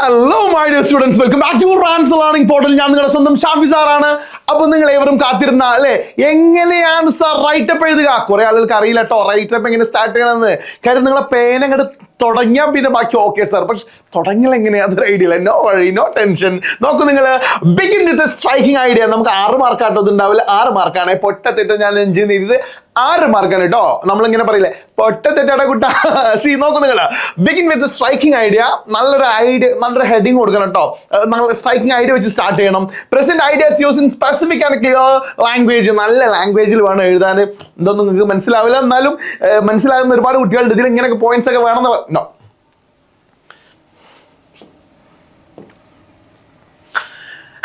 Hello my dear students, welcome back to Rans Learning Portal. ഞാൻ നിങ്ങളുടെ സ്വന്തം ഷാഫി സാറാണ്. അപ്പോൾ നിങ്ങൾ ഏവരും കാത്തിരുന്ന അല്ലേ എങ്ങനെയാണ് സാർ റൈറ്റപ്പ് എഴുതുക? കുറെ ആളുകൾക്ക് അറിയില്ല കേട്ടോ റൈറ്റപ്പ് എങ്ങനെ സ്റ്റാർട്ട് ചെയ്യണമെന്ന്. കാര്യം നിങ്ങളെ പേന അങ്ങോട്ട് തുടങ്ങിയാൽ പിന്നെ ബാക്കി ഓക്കെ സാർ, പക്ഷെ തുടങ്ങിയാൽ എങ്ങനെയാ അതൊരു ഐഡിയ ഇല്ല. നോ വഴി, നോ ടെൻഷൻ. നോക്കൂ നിങ്ങൾ, ബിഗിൻ വിത്ത് സ്ട്രൈക്കിംഗ് ഐഡിയ. നമുക്ക് 6 മാർക്കാട്ടോ ഇത് ഉണ്ടാവില്ല, 6 മാർക്കാണ്. പൊട്ടത്തെറ്റ ഞാൻ എൻജിൻ ചെയ്തത് 6 മാർക്കാണ് കേട്ടോ. നമ്മളിങ്ങനെ പറയില്ലേ പൊട്ടത്തെറ്റാടെ കുട്ട. സി നോക്കൂ നിങ്ങൾ, ബിഗിൻ വിത്ത് സ്ട്രൈക്കിംഗ് ഐഡിയ. നല്ലൊരു ഹെഡിങ് കൊടുക്കണം കേട്ടോ. സ്ട്രൈക്കിംഗ് ഐഡിയ വെച്ച് സ്റ്റാർട്ട് ചെയ്യണം. Present ideas using specific and clear language. നല്ല ലാംഗ്വേജിൽ വേണം എഴുതാൻ. ഇതൊന്നും നിങ്ങൾക്ക് മനസ്സിലാവില്ല, എന്നാലും മനസ്സിലാകുന്ന ഒരുപാട് കുട്ടികളുണ്ട്. ഇതിൽ ഇങ്ങനെയൊക്കെ പോയിന്റ്സ് ഒക്കെ വേണമെന്ന് no.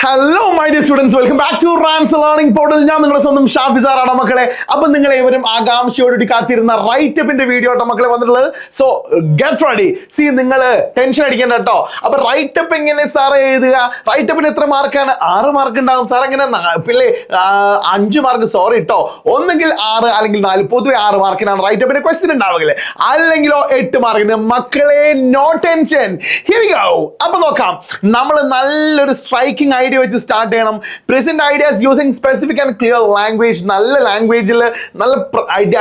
Hello my dear students, welcome back to Rans learning portal. ഞാൻ നിങ്ങളുടെ സ്വന്തം ഷാഫി സാറാണ് മക്കളെ. അപ്പൊ നിങ്ങൾ ഏവരും ആകാംക്ഷയോടുകൂടി കാത്തിരുന്ന റൈറ്റപ്പിന്റെ വീഡിയോ ആട്ടോ മക്കളെ വന്നിട്ടുള്ളത്. So get ready. സി നിങ്ങൾ ടെൻഷൻ അടിക്കേണ്ട കേട്ടോ. അപ്പൊ റൈറ്റപ്പ് എങ്ങനെ സാറേ എഴുതുക? റൈറ്റപ്പിന് എത്ര മാർക്കാണ്? 6 മാർക്ക് ഉണ്ടാവും സാർ. എങ്ങനെ പിള്ളേ 5 മാർക്ക്? സോറി കേട്ടോ, ഒന്നെങ്കിൽ 6 അല്ലെങ്കിൽ 4. പൊതുവെ 6 മാർക്കിനാണ് റൈറ്റപ്പിന്റെ ക്വസ്റ്റ്യൻ ഉണ്ടാവുകയില്ലേ, അല്ലെങ്കിലോ 8 മാർക്കിന്. മക്കളെ no tension, here we go. അപ്പൊ നോക്കാം, നമ്മൾ നല്ലൊരു സ്ട്രൈക്കിംഗ് ഐഡിയ വെച്ച് സ്റ്റാർട്ട് ചെയ്യണം. Present ideas using specific and clear language. നല്ല ലാംഗ്വേജിൽ നല്ല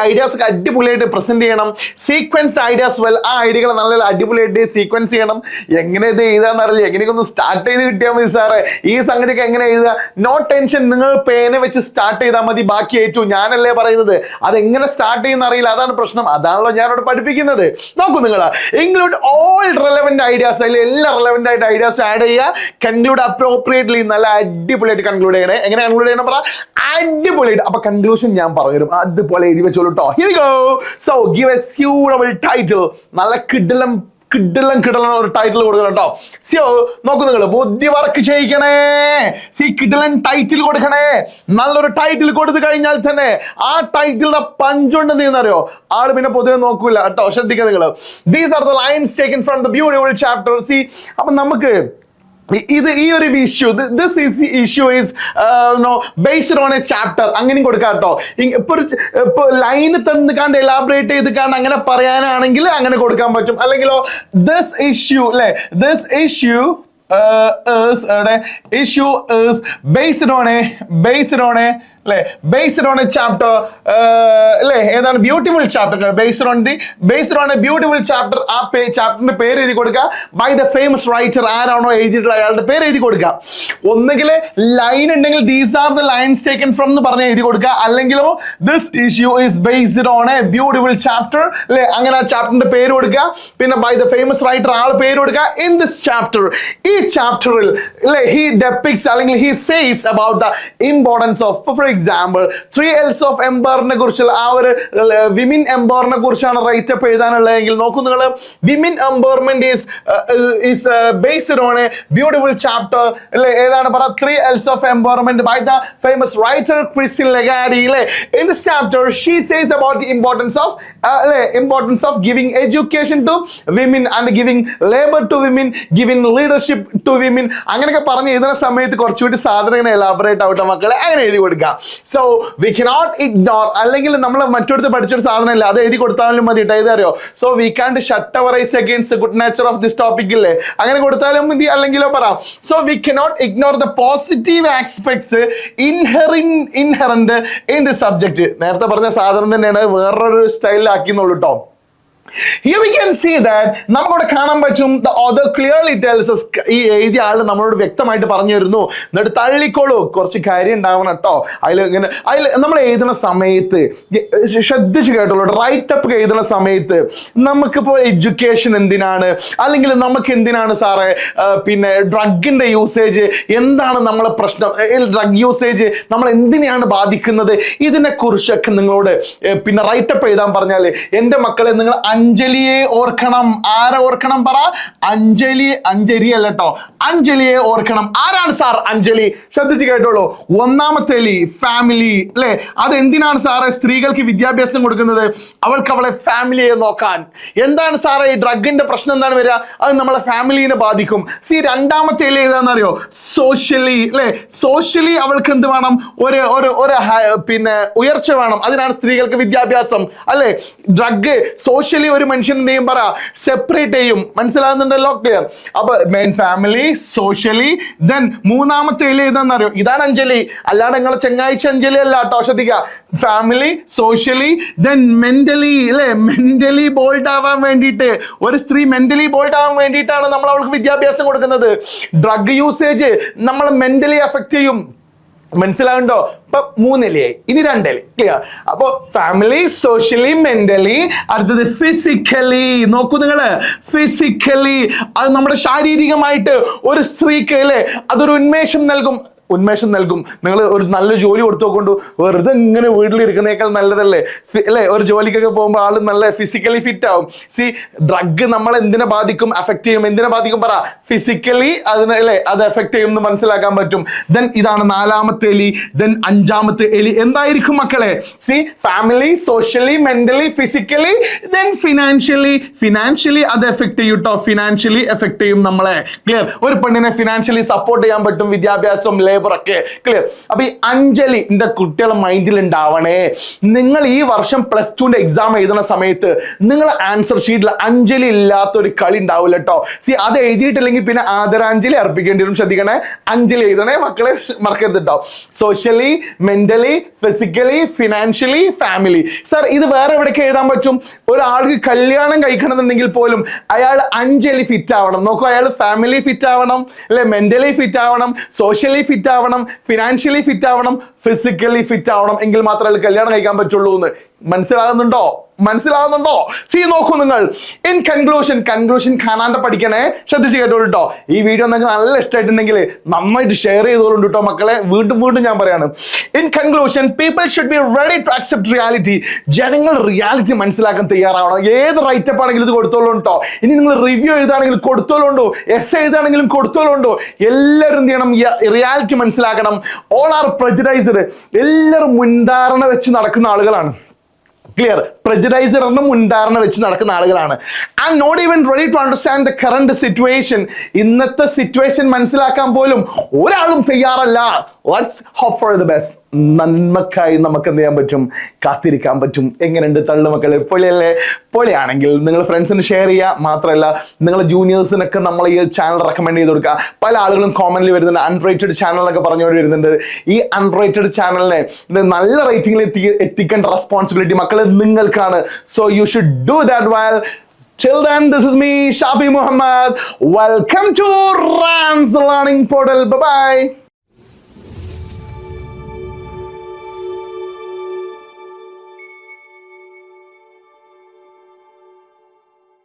ഐഡിയാസ് ഒക്കെ അടിപൊളിയായിട്ട് പ്രസന്റ് ചെയ്യണം. Sequenced ideas well. ആ ഐഡിയകൾ നല്ല അടിപൊളിയായിട്ട് സീക്വൻസ് ചെയ്യണം. എങ്ങനെ ഇത് എഴുതാന്ന് അറിയില്ല, എങ്ങനെയൊക്കെ ഒന്ന് സ്റ്റാർട്ട് ചെയ്ത് കിട്ടിയാൽ മതി സാറേ. ഈ സംഗതിയൊക്കെ എങ്ങനെ എഴുതുക? നോ ടെൻഷൻ, നിങ്ങൾ പേന വെച്ച് സ്റ്റാർട്ട് ചെയ്താൽ മതി. ബാക്കി ഏറ്റവും ഞാനല്ലേ പറയുന്നത്. അതെങ്ങനെ സ്റ്റാർട്ട് ചെയ്യുന്ന അറിയില്ല, അതാണ് പ്രശ്നം. അതാണല്ലോ ഞാനിവിടെ പഠിപ്പിക്കുന്നത്. നോക്കൂ നിങ്ങൾ, ഇൻക്ലൂഡ് ഓൾ റെലവെന്റ് ഐഡിയാസ്. അതിൽ എല്ലാ റെലവെന്റ് ആയിട്ട് ഐഡിയാസ് ആഡ് ചെയ്യുക. Conclude appropriately. നല്ല അടിപൊളിയായിട്ട് കൺക്ലൂഡ് ചെയ്യണേ. എങ്ങനെ കൺക്ലൂഡ് ചെയ്യണം പറ? അടിപൊളിയായിട്ട്. അപ്പൊ കൺക്ലൂഷൻ ഞാൻ പറഞ്ഞുതരും, അതുപോലെ എഴുതി വെച്ചോളൂ കേട്ടോ. Here we go. So give A suitable title. നല്ല കിടിലം ഒരു ടൈറ്റിൽ കൊടുക്കണം കേട്ടോ. സിയോ നോക്കൂ നിങ്ങൾ, ബുദ്ധി വർക്ക് ചെയ്യിക്കണേ. സി കിടിലൻ ടൈറ്റിൽ കൊടുക്കണേ. നല്ലൊരു ടൈറ്റിൽ കൊടുത്തു കഴിഞ്ഞാൽ തന്നെ ആ ടൈറ്റിലിന്റെ പഞ്ചുണ്ട് എന്നറിയോ, ആള് പിന്നെ പൊതുവെ നോക്കൂല കേട്ടോ. ശ്രദ്ധിക്കുക നിങ്ങൾ. These are the lines taken from the beautiful chapter. C അപ്പൊ നമുക്ക് ഇത് ഈ ഒരു issue, this issue is based on A chapter. അങ്ങനെയും കൊടുക്കാം കേട്ടോ. ഇപ്പൊ ലൈന് തന്നിക്കാണ്ട് എലാബറേറ്റ് ചെയ്തിക്കാണ്ട് അങ്ങനെ പറയാനാണെങ്കിൽ അങ്ങനെ കൊടുക്കാൻ പറ്റും. അല്ലെങ്കിലോ ദിസ് ഇഷ്യൂ അല്ലെ, this issue issue is based on a chapter അല്ലേ, ഏതാണ്? Beautiful chapter. based on a beautiful chapter. ആ ചാപ്റ്ററിന്റെ പേര് എഴുതി കൊടുക്കുക. By the famous writer. ആരാണോ എഴുതിയിട്ടുള്ള അയാളുടെ പേര് എഴുതി കൊടുക്കുക. ഒന്നുകിൽ ലൈൻ ഉണ്ടെങ്കിൽ these are the lines taken from എന്ന് പറഞ്ഞ് എഴുതി കൊടുക്കുക. അല്ലെങ്കിലോ this issue is based on a beautiful chapter അല്ലെ, അങ്ങനെ ആ ചാപ്റ്ററിന്റെ പേര് കൊടുക്കുക. പിന്നെ ബൈ ദ ഫേമസ് റൈറ്റർ ആൾ പേര് കൊടുക്കുക. ഇൻ ദിസ് ചാപ്റ്റർ, ഈ ചാപ്റ്ററിൽ he depicts അല്ലെങ്കിൽ he says about the importance of, for example, 3 L's of empowerment കുറിച്ചുള്ള ആ ഒരു വിമൻ എംപവർമെന്റിനെ കുറിച്ചാണ് റൈറ്റപ്പ് എഴുതാനുള്ളതെങ്കിൽ നോക്കൂ നിങ്ങൾ, women empowerment is based on a beautiful chapter അല്ലേ. ഏതാണ് പറ? 3 L's of empowerment by the famous writer Christine Lagarde അല്ലേ. In this chapter she says about the importance of giving education to women and giving labor to women, giving leadership to women. അങ്ങനെയൊക്കെ പറഞ്ഞ് എഴുതുന്ന സമയത്ത് കുറച്ചുകൂടി സാധനം elaborate ആവട്ടെ മക്കളെ, അങ്ങനെ എഴുതി കൊടുക്കുക. So we cannot ignore. അല്ലെങ്കിൽ നമ്മൾ മറ്റൊരുത്ത് പഠിച്ചൊരു സാധനമല്ല, അത് എഴുതി കൊടുത്താലും മതി കേട്ടോ. എഴുതാറിയോ? So we can't shut our eyes against good nature of this topic ഇല്ലേ, അങ്ങനെ കൊടുത്താലും മതി. അല്ലെങ്കിലോ പറയാം. So we cannot ignore the positive aspects inherent in the subject. നേരത്തെ പറഞ്ഞ സാധനം തന്നെയാണ്, വേറൊരു സ്റ്റൈലിലാക്കിന്നുള്ളൂ കേട്ടോ. Here we can see that നമ്മളിവിടെ കാണാൻ പറ്റും, the author clearly tells us. ഈ എഴുതിയ ആള് നമ്മളോട് വ്യക്തമായിട്ട് പറഞ്ഞു തരുന്നു, എന്നിട്ട് തള്ളിക്കോളൂ, കുറച്ച് കാര്യം ഉണ്ടാവണം കേട്ടോ. അതിൽ നമ്മൾ എഴുതുന്ന സമയത്ത് ശ്രദ്ധിച്ച് കേട്ടോളൂ. റൈറ്റപ്പ് എഴുതുന്ന സമയത്ത് നമുക്കിപ്പോൾ എഡ്യൂക്കേഷൻ എന്തിനാണ്, അല്ലെങ്കിൽ നമുക്ക് എന്തിനാണ് സാറേ പിന്നെ ഡ്രഗിന്റെ യൂസേജ് എന്താണ് നമ്മളെ പ്രശ്നം, ഡ്രഗ് യൂസേജ് നമ്മൾ എന്തിനെയാണ് ബാധിക്കുന്നത്, ഇതിനെ കുറിച്ചൊക്കെ നിങ്ങളോട് പിന്നെ റൈറ്റപ്പ് എഴുതാൻ പറഞ്ഞാൽ എൻ്റെ മക്കളെ നിങ്ങൾ അഞ്ജലിയെ ഓർക്കണം. ആരെ ഓർക്കണം പറ? അഞ്ജലി അല്ല കേട്ടോ, അഞ്ജലിയെ ഓർക്കണം. ആരാണ് സാർ അഞ്ജലി? ശ്രദ്ധിച്ച് കേട്ടോളൂ. ഒന്നാമത്തെ ഫാമിലി അല്ലെ. അതെന്തിനാണ് സാറേ സ്ത്രീകൾക്ക് വിദ്യാഭ്യാസം കൊടുക്കുന്നത്? അവൾക്ക് അവളെ ഫാമിലിയെ നോക്കാൻ. എന്താണ് സാറേ ഈ ഡ്രഗിന്റെ പ്രശ്നം എന്താണ് വരിക? അത് നമ്മളെ ഫാമിലിനെ ബാധിക്കും. സി രണ്ടാമത്തെ ഏതാണെന്നറിയോ? സോഷ്യലി അല്ലെ. സോഷ്യലി അവൾക്ക് എന്ത് വേണം? ഒരു പിന്നെ ഉയർച്ച വേണം. അതിനാണ് സ്ത്രീകൾക്ക് വിദ്യാഭ്യാസം അല്ലെ. ഡ്രഗ് സോഷ്യലി ഫിസിക്കലി ഒരു മനുഷ്യൻ എന്ത് ചെയ്യും പറ സെപ്പറേറ്റ് ചെയ്യും. മനസ്സിലാകുന്നുണ്ടല്ലോ? ക്ലിയർ? അപ്പൊ മെയിൻ ഫാമിലി, സോഷ്യലി, ദെൻ മൂന്നാമത്തെ എലി ഏതാണെന്നറിയോ? ഇതാണ് അഞ്ജലി, അല്ലാണ്ട് നിങ്ങളെ ചെങ്ങാഴ്ച അഞ്ജലി അല്ല കേട്ടോ. ശ്രദ്ധിക്കുക, ഫാമിലി, സോഷ്യലി, ദെൻ മെന്റലി. അല്ലെ, മെന്റലി ബോൾഡ് ആവാൻ വേണ്ടിയിട്ട് ഒരു സ്ത്രീ മെന്റലി ബോൾഡ് ആവാൻ വേണ്ടിയിട്ടാണ് നമ്മൾ അവൾക്ക് വിദ്യാഭ്യാസം കൊടുക്കുന്നത്. ഡ്രഗ് യൂസേജ് നമ്മളെ മെന്റലി അഫക്റ്റ് ചെയ്യും. മനസ്സിലാവുണ്ടോ? ഇപ്പൊ 3 ഇലയായി, ഇനി 2 ഇല. ക്ലിയർ? അപ്പൊ ഫാമിലി, സോഷ്യലി, മെന്റലി. അടുത്തത് ഫിസിക്കലി. നോക്കൂ നിങ്ങള്, ഫിസിക്കലി അത് നമ്മുടെ ശാരീരികമായിട്ട് ഒരു സ്ത്രീക്ക് അല്ലേ അതൊരു ഉന്മേഷം നൽകും. നിങ്ങൾ ഒരു നല്ല ജോലി കൊടുത്തു നോക്കൊണ്ടു, വെറുതെ ഇങ്ങനെ വീട്ടിലിരിക്കുന്നേക്കാൾ നല്ലതല്ലേ അല്ലേ? ഒരു ജോലിക്കൊക്കെ പോകുമ്പോൾ ആള് നല്ല ഫിസിക്കലി ഫിറ്റ് ആവും. ഡ്രഗ് നമ്മളെ എന്തിനെ ബാധിക്കും? അഫക്ട് ചെയ്യും. എന്തിനെ ബാധിക്കും പറ? ഫിസിക്കലി അതിനെ അല്ലേ അത് എഫക്ട് ചെയ്യും എന്ന് മനസ്സിലാക്കാൻ പറ്റും. ദെൻ ഇതാണ് 4ാമത്തെ എലി. ദെൻ 5ാമത്തെ എലി എന്തായിരിക്കും മക്കളെ? Family, socially, mentally, physically, then financially അത് എഫക്ട് ചെയ്യും കേട്ടോ. ഫിനാൻഷ്യലി എഫക്ട് ചെയ്യും നമ്മളെ. ക്ലിയർ? ഒരു പെണ്ണിനെ ഫിനാൻഷ്യലി സപ്പോർട്ട് ചെയ്യാൻ പറ്റും വിദ്യാഭ്യാസം, ലേബറൊക്കെ. ക്ലിയർ? അപ്പൊ ഈ അഞ്ജലി എന്റെ കുട്ടികളുടെ മൈൻഡിൽ ഉണ്ടാവണേ. നിങ്ങൾ ഈ വർഷം +2 എക്സാം എഴുതുന്ന സമയത്ത് നിങ്ങൾ ആൻസർ ഷീറ്റിൽ അഞ്ജലി ഇല്ലാത്ത ഒരു കളി ഉണ്ടാവില്ല കേട്ടോ. അത് എഴുതിയിട്ടില്ലെങ്കിൽ പിന്നെ ആദരാഞ്ജലി അർപ്പിക്കേണ്ടി വരും. ശ്രദ്ധിക്കണേ, അഞ്ജലി എഴുതണേ മക്കളെ, മറക്കരുത് കേട്ടോ. Socially, mentally, physically, financially, family. Sir ഇത് വേറെ എവിടേക്ക് എഴുതാൻ പറ്റും? ഒരാൾക്ക് കല്യാണം കഴിക്കണമെന്നുണ്ടെങ്കിൽ പോലും അയാൾ അഞ്ജലി ഫിറ്റ് ആവണം. നോക്കൂ, അയാൾ ഫാമിലി ഫിറ്റ് ആവണം, അല്ലെ മെന്റലി ഫിറ്റ് ആവണം, സോഷ്യലി ഫിറ്റ് ആവണം, ഫിനാൻഷ്യലി ഫിറ്റ് ആവണം, ഫിസിക്കലി ഫിറ്റ് ആവണം. എങ്കിൽ മാത്രമേ കല്യാണം കഴിക്കാൻ പറ്റുള്ളൂ എന്ന്. മനസ്സിലാകുന്നുണ്ടോ? നോക്കൂ നിങ്ങൾ. ഇൻ കൺക്ലൂഷൻ കാണാണ്ട് പഠിക്കണേ, ശ്രദ്ധിച്ച് കേട്ടോളൂ കേട്ടോ. ഈ വീഡിയോ നിങ്ങൾക്ക് നല്ല ഇഷ്ടമായിട്ടുണ്ടെങ്കിൽ നന്നായിട്ട് ഷെയർ ചെയ്തോളൂ കേട്ടോ മക്കളെ. വീണ്ടും ഞാൻ പറയാണ്, in conclusion people should be ready to accept reality. ജനങ്ങൾ റിയാലിറ്റി മനസ്സിലാക്കാൻ തയ്യാറാവണം. ഏത് റൈറ്റപ്പ് ആണെങ്കിലും ഇത് കൊടുത്തോളൂ കേട്ടോ. ഇനി നിങ്ങൾ റിവ്യൂ എഴുതാണെങ്കിലും കൊടുത്തോളുണ്ടോ, എസ് എഴുതാണെങ്കിലും കൊടുത്തോളുണ്ടോ. എല്ലാവരും എന്ത് ചെയ്യണം? റിയാലിറ്റി മനസ്സിലാക്കണം. All are prejudiced. എല്ലാവരും മുൻധാരണ വെച്ച് നടക്കുന്ന ആളുകളാണ്. ക്ലിയർ? പ്രെജുഡൈസർ എന്ന മുൻധാരണ വെച്ച് നടക്കുന്ന ആളുകളാണ്. And not even ready to understand the current situation. ഇന്നത്തെ സിറ്റുവേഷൻ മനസ്സിലാക്കാൻ പോലും ഒരാളും തയ്യാറല്ല. Let's hope for the best. നന്മക്കായി നമുക്ക് എന്ത് ചെയ്യാൻ പറ്റും? കാത്തിരിക്കാൻ പറ്റും. എങ്ങനെയുണ്ട് തള്ളുമക്കളെ? പൊളിയല്ലേ? പൊളിയാണെങ്കിൽ നിങ്ങൾ ഫ്രണ്ട്സിന് ഷെയർ ചെയ്യുക. മാത്രമല്ല നിങ്ങളുടെ ജൂനിയേഴ്സിനൊക്കെ നമ്മൾ ഈ ചാനൽ റെക്കമെൻഡ് ചെയ്ത് കൊടുക്കുക. പല ആളുകളും കോമന്റിൽ വരുന്നുണ്ട് അൺറേറ്റഡ് ചാനൽ എന്നൊക്കെ പറഞ്ഞുകൊണ്ട് വരുന്നുണ്ട്. ഈ അൺറേറ്റഡ് ചാനലിനെ നല്ല റേറ്റിംഗിൽ എത്തിക്കേണ്ട റെസ്പോൺസിബിലിറ്റി മക്കളെ നിങ്ങൾക്കാണ്. So you should do that well. Till then, this is me, Shafi Muhammad. Welcome to Rams Learning Portal. Bye-bye.